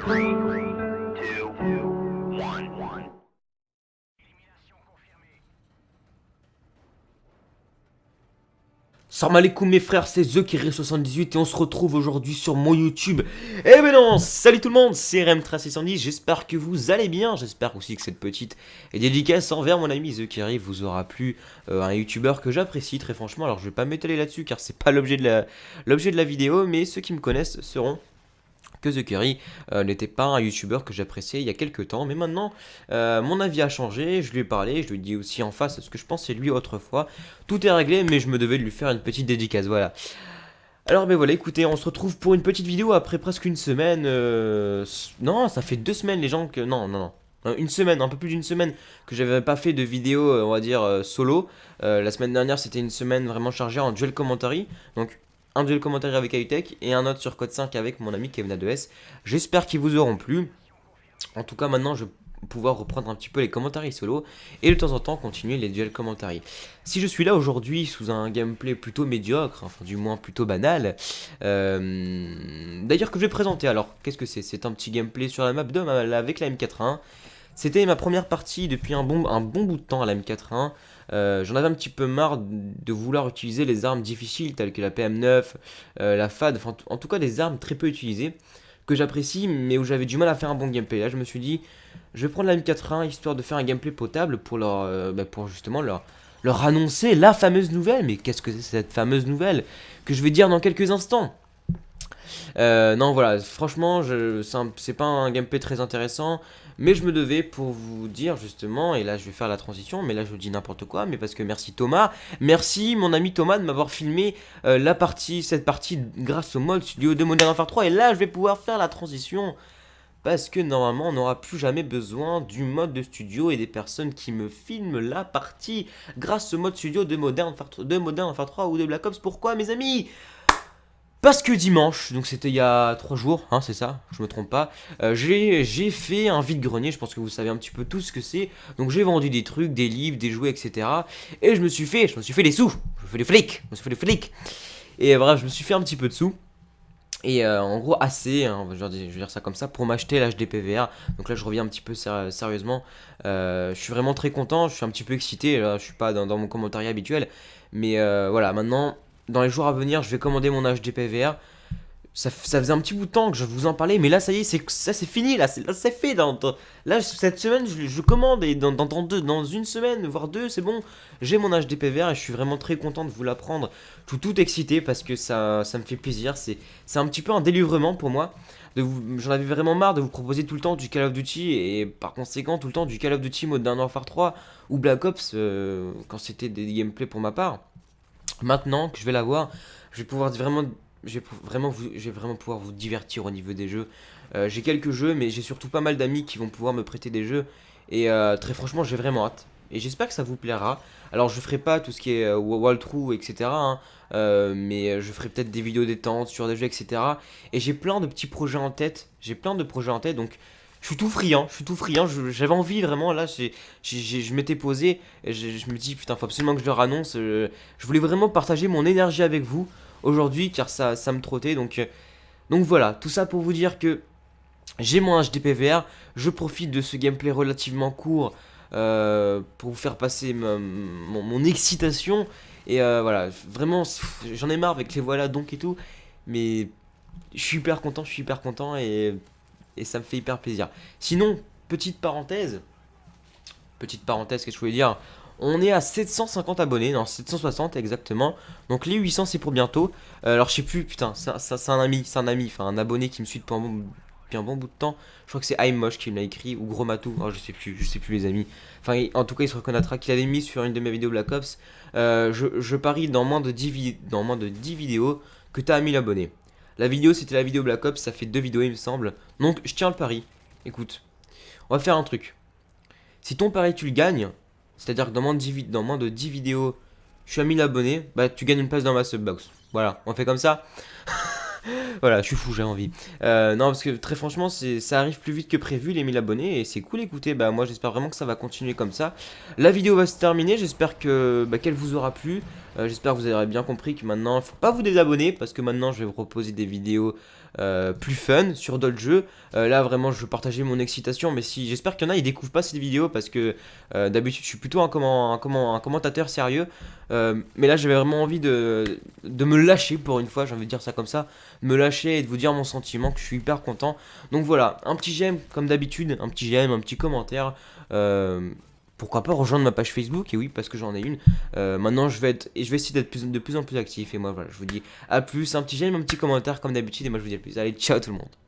Salam alaikum mes frères, c'est TheKiri78 et on se retrouve aujourd'hui sur mon YouTube. Eh ben non, salut tout le monde, c'est RemTra610, j'espère que vous allez bien, j'espère aussi que cette petite dédicace envers mon ami TheKiri vous aura plu, un YouTuber que j'apprécie très franchement. Alors je vais pas m'étaler là-dessus car c'est pas l'objet de la vidéo, mais ceux qui me connaissent sauront que TheKiri n'était pas un YouTuber que j'appréciais il y a quelques temps, mais maintenant mon avis a changé, je lui ai parlé, je lui ai dit aussi en face ce que je pensais de lui autrefois. Tout est réglé, mais je me devais de lui faire une petite dédicace, voilà. Alors ben voilà, écoutez, on se retrouve pour une petite vidéo après presque une semaine, non, ça fait 2 semaines les gens que, non, une semaine, un peu plus d'une semaine que j'avais pas fait de vidéo, on va dire, solo. La semaine dernière c'était une semaine vraiment chargée en duel commentary, donc un duel commentary avec Ayutech et un autre sur Code 5 avec mon ami Kevna2S. J'espère qu'ils vous auront plu. En tout cas, maintenant, je vais pouvoir reprendre un petit peu les commentaires solo et de temps en temps continuer les duels commentary. Si je suis là aujourd'hui sous un gameplay plutôt médiocre, enfin du moins plutôt banal, d'ailleurs que je vais présenter, alors qu'est-ce que c'est? C'est un petit gameplay sur la map avec la M4A1. C'était ma première partie depuis un bon bout de temps à la M4A1. J'en avais un petit peu marre de vouloir utiliser les armes difficiles telles que la PM9, la FAD, enfin en tout cas des armes très peu utilisées que j'apprécie mais où j'avais du mal à faire un bon gameplay. Là je me suis dit je vais prendre la M4A1 histoire de faire un gameplay potable pour pour justement leur annoncer la fameuse nouvelle. Mais qu'est-ce que c'est cette fameuse nouvelle que je vais dire dans quelques instants? Non voilà, franchement c'est pas un gameplay très intéressant, mais je me devais pour vous dire justement, et là je vais faire la transition, mais là je dis n'importe quoi, mais parce que merci Thomas, merci mon ami Thomas de m'avoir filmé cette partie grâce au mode studio de Modern Warfare 3, et là je vais pouvoir faire la transition, parce que normalement on n'aura plus jamais besoin du mode de studio et des personnes qui me filment la partie grâce au mode studio de Modern Warfare 3 ou de Black Ops. Pourquoi mes amis? Parce que dimanche, donc c'était il y a 3 jours, hein, c'est ça, je me trompe pas, j'ai fait un vide-grenier, je pense que vous savez un petit peu tout ce que c'est. Donc j'ai vendu des trucs, des livres, des jouets, etc. Et je me suis fait des sous, je me suis fait des flics. Et bref, je me suis fait un petit peu de sous. Et en gros assez, hein, je vais dire ça comme ça, pour m'acheter l'HDPVR. Donc là je reviens un petit peu sérieusement. Je suis vraiment très content, je suis un petit peu excité, là je suis pas dans mon commentaire habituel. Mais voilà, maintenant, dans les jours à venir, je vais commander mon HDPVR. Ça faisait un petit bout de temps que je vous en parlais, mais là ça y est, c'est fini, là c'est fait. Là cette semaine je commande et dans une semaine, voire deux, c'est bon. J'ai mon HDPVR et je suis vraiment très content de vous l'apprendre. Tout excité parce que ça me fait plaisir. C'est un petit peu un délivrement pour moi. J'en avais vraiment marre de vous proposer tout le temps du Call of Duty et par conséquent tout le temps du Call of Duty Modern Warfare 3 ou Black Ops quand c'était des gameplays pour ma part. Maintenant que je vais l'avoir, je vais pouvoir vraiment je vais vraiment pouvoir vous divertir au niveau des jeux. J'ai quelques jeux, mais j'ai surtout pas mal d'amis qui vont pouvoir me prêter des jeux. Et très franchement, j'ai vraiment hâte. Et j'espère que ça vous plaira. Alors, je ferai pas tout ce qui est walkthrough, etc. hein, mais je ferai peut-être des vidéos détente sur des jeux, etc. Et j'ai plein de petits projets en tête. J'ai plein de projets en tête, donc je suis tout friand. J'avais envie vraiment. Là, je m'étais posé. Et je me dis, putain, faut absolument que je leur annonce. Je voulais vraiment partager mon énergie avec vous aujourd'hui car ça me trottait, donc voilà, tout ça pour vous dire que j'ai mon HDPVR, je profite de ce gameplay relativement court pour vous faire passer mon excitation et voilà, vraiment j'en ai marre avec les voilà donc et tout, mais je suis hyper content et ça me fait hyper plaisir. Sinon, petite parenthèse, qu'est-ce que je voulais dire? On est à 750 abonnés, non 760 exactement. Donc les 800 c'est pour bientôt. Alors je sais plus, putain, c'est un ami, enfin un abonné qui me suit depuis un bon bout de temps. Je crois que c'est Aimosh qui me l'a écrit ou Gros Matou, oh, je sais plus les amis. Enfin en tout cas il se reconnaîtra qu'il avait mis sur une de mes vidéos Black Ops. Je parie dans moins de 10 vidéos que t'as 1000 abonnés. La vidéo c'était la vidéo Black Ops, ça fait 2 vidéos il me semble. Donc je tiens le pari. Écoute, on va faire un truc. Si ton pari tu le gagnes, c'est-à-dire que dans moins de 10 vidéos, je suis à 1000 abonnés, bah tu gagnes une place dans ma subbox. Voilà, on fait comme ça. Voilà, je suis fou, j'ai envie. Non, parce que très franchement, ça arrive plus vite que prévu, les 1000 abonnés, et c'est cool, écoutez, bah moi j'espère vraiment que ça va continuer comme ça. La vidéo va se terminer, j'espère que qu'elle vous aura plu. J'espère que vous aurez bien compris que maintenant, il faut pas vous désabonner, parce que maintenant je vais vous proposer des vidéos plus fun sur d'autres jeux. Là vraiment je veux partager mon excitation, mais si j'espère qu'il y en a, ils découvrent pas cette vidéo, parce que d'habitude je suis plutôt un commentateur sérieux. Mais là j'avais vraiment envie de me lâcher pour une fois, j'ai envie de dire ça comme ça, me lâcher et de vous dire mon sentiment, que je suis hyper content. Donc voilà, un petit j'aime comme d'habitude, un petit j'aime, un petit commentaire. Pourquoi pas rejoindre ma page Facebook, et oui, parce que j'en ai une. Maintenant je vais essayer d'être de plus en plus actif, et moi voilà, je vous dis à plus, un petit j'aime, un petit commentaire comme d'habitude, et moi je vous dis à plus. Allez, ciao tout le monde.